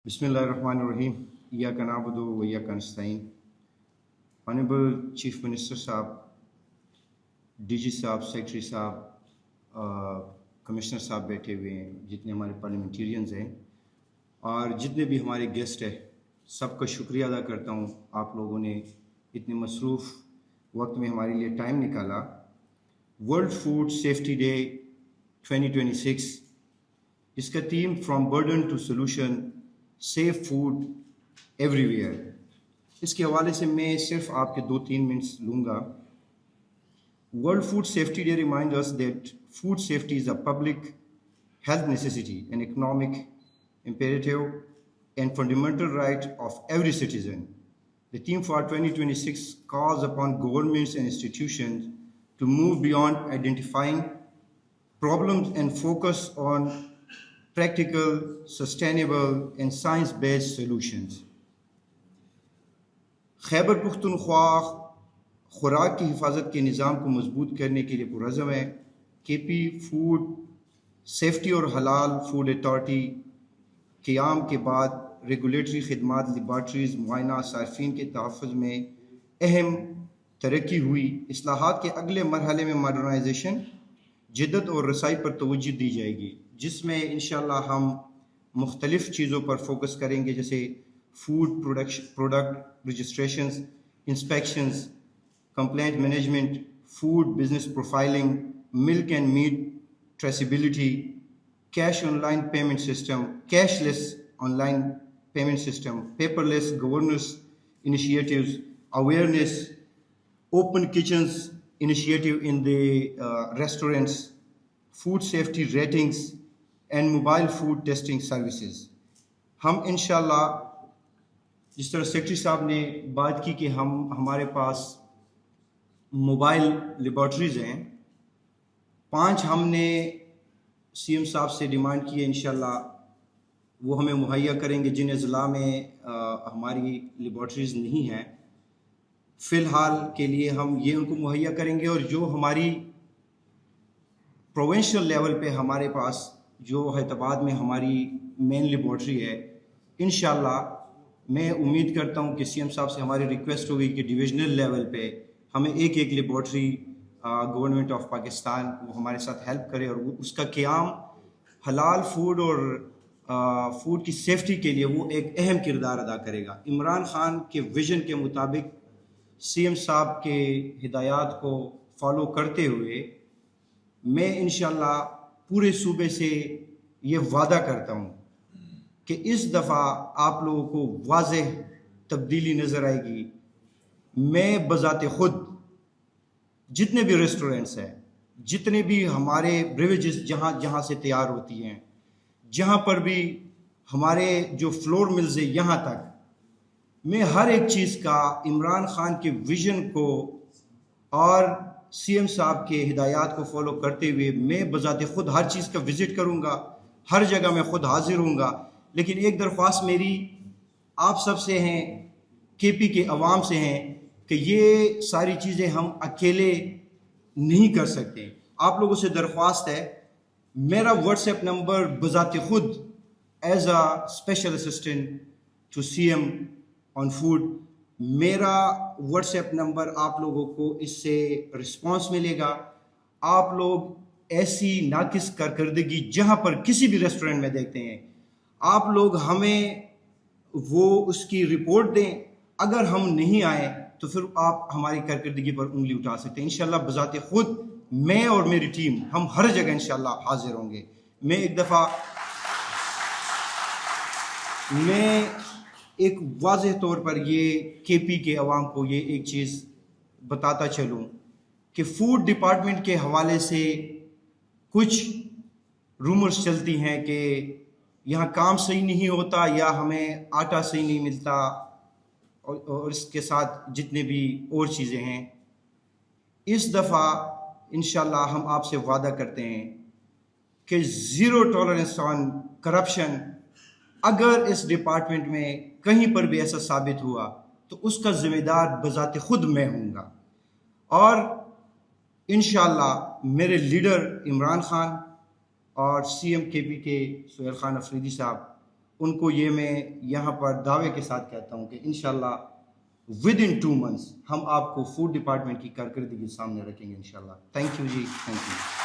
Bismillahirrahmanirrahim. Iyyaka na'budu wa iyyaka nasta'in. Honorable Chief Minister साहब, DG साहब, secretary साहब, commissioner साहब बैठे हुए हैं, जितने हमारे पार्लियामेंटेरियंस हैं और जितने भी हमारे गेस्ट हैं, सबका शुक्रिया अदा करता हूँ। आप लोगों ने इतने मसरूफ़ वक्त में हमारे लिए टाइम निकाला। वर्ल्ड फूड सेफ्टी डे 2026, इसका theme from burden to solution, safe food everywhere. इसके हवाले से मैं सिर्फ आपके 2-3 मिनट्स लूँगा। World Food Safety Day reminds us that food safety is a public health necessity, an economic imperative, and fundamental right of every citizen. The theme for 2026 calls upon governments and institutions to move beyond identifying problems and focus on practical, sustainable, and science-based solutions. Khyber Pakhtunkhwa खुराक की हिफाजत के निज़ाम को मजबूत करने के लिए पुरज़म है। KP फूड सेफ्टी और हलाल फूड अथॉरिटी क़याम के बाद रेगुलेटरी खिदमात, लेबॉर्ट्रीज़, मुआयना, सार्फिन के तहफ़्फ़ुज़ में अहम तरक्की हुई। इस्लाहात के अगले मरहले में मॉडर्नाइजेशन, जिद्दत और रसाई पर तवज्जो दी जाएगी, जिसमें इंशाअल्लाह हम मुख्तलिफ़ चीज़ों पर फोकस करेंगे, जैसे food product registrations, inspections, compliant management, food business profiling, milk and meat traceability, cash online payment system, cashless online payment system, paperless governance initiatives, awareness, open kitchens initiative in the restaurants, food safety ratings, and mobile food testing services. हम इंशाल्लाह, जिस तरह secretary साहब ने बात की कि हमारे पास मोबाइल लेबॉर्ट्रीज़ हैं, 5 हमने CM साहब से डिमांड की है, इंशाल्लाह वो हमें मुहैया करेंगे जिन अज़ला में हमारी लेबॉर्ट्रीज़ नहीं हैं। फ़िलहाल के लिए हम ये उनको मुहैया करेंगे, और जो हमारी प्रोविंशियल लेवल पे हमारे पास जो हैदराबाद में हमारी मेन लेबॉर्ट्री है, इंशाल्लाह मैं उम्मीद करता हूँ कि CM साहब से हमारी रिक्वेस्ट होगी कि डिविजनल लेवल पे हमें एक लेबॉर्ट्री गवर्नमेंट ऑफ पाकिस्तान वो हमारे साथ हेल्प करे, और उसका क़याम हलाल फूड और फूड की सेफ्टी के लिए वो एक अहम किरदार अदा करेगा। इमरान खान के विज़न के मुताबिक CM साहब के हिदायत को फॉलो करते हुए मैं इंशाल्लाह पूरे सूबे से ये वादा करता हूँ कि इस दफ़ा आप लोगों को वाज़ेह तब्दीली नज़र आएगी। मैं बज़ाते खुद जितने भी रेस्टोरेंट्स हैं, जितने भी हमारे ब्रेवेजेस जहाँ से तैयार होती हैं, जहाँ पर भी हमारे जो फ्लोर मिल्स है, यहाँ तक मैं हर एक चीज़ का इमरान खान के विज़न को और CM साहब के हिदायत को फॉलो करते हुए मैं बज़ाते खुद हर चीज़ का विज़िट करूँगा, हर जगह मैं खुद हाजिर हूँगा। लेकिन एक दरख्वास्त मेरी आप सब से हैं, KP के अवाम से हैं, कि ये सारी चीज़ें हम अकेले नहीं कर सकते। आप लोगों से दरख्वास्त है, मेरा व्हाट्सएप नंबर बज़ाते खुद as a special assistant to CM on food, मेरा व्हाट्सएप नंबर आप लोगों को इससे रिस्पांस मिलेगा। आप लोग ऐसी नाकिस कारकर्दगी जहाँ पर किसी भी रेस्टोरेंट में देखते हैं, आप लोग हमें वो उसकी रिपोर्ट दें। अगर हम नहीं आए तो फिर आप हमारी कारकर्दगी पर उंगली उठा सकते हैं। इंशाल्लाह बज़ाते खुद मैं और मेरी टीम हम हर जगह इंशाल्लाह हाजिर होंगे। मैं एक वाज़ेह तौर पर ये KP के अवाम को ये एक चीज़ बताता चलूँ कि फूड डिपार्टमेंट के हवाले से कुछ रूमर्स चलती हैं कि यहाँ काम सही नहीं होता या हमें आटा सही नहीं मिलता, और इसके साथ जितने भी और चीज़ें हैं। इस दफ़ा इंशाल्लाह हम आपसे वादा करते हैं कि ज़ीरो टॉलरेंस ऑन करप्शन। अगर इस डिपार्टमेंट में कहीं पर भी ऐसा साबित हुआ तो उसका ज़िम्मेदार बज़ाते खुद मैं हूँगा, और इंशाल्लाह मेरे लीडर इमरान खान और CM KP के सुहेल खान अफरीदी साहब ان کو یہ میں یہاں پر دعوے کے ساتھ کہتا ہوں کہ انشاءاللہ within 2 months ہم آپ کو فوڈ ڈپارٹمنٹ کی کارکردگی سامنے رکھیں گے انشاءاللہ. تھینک یو جی، تھینک یو.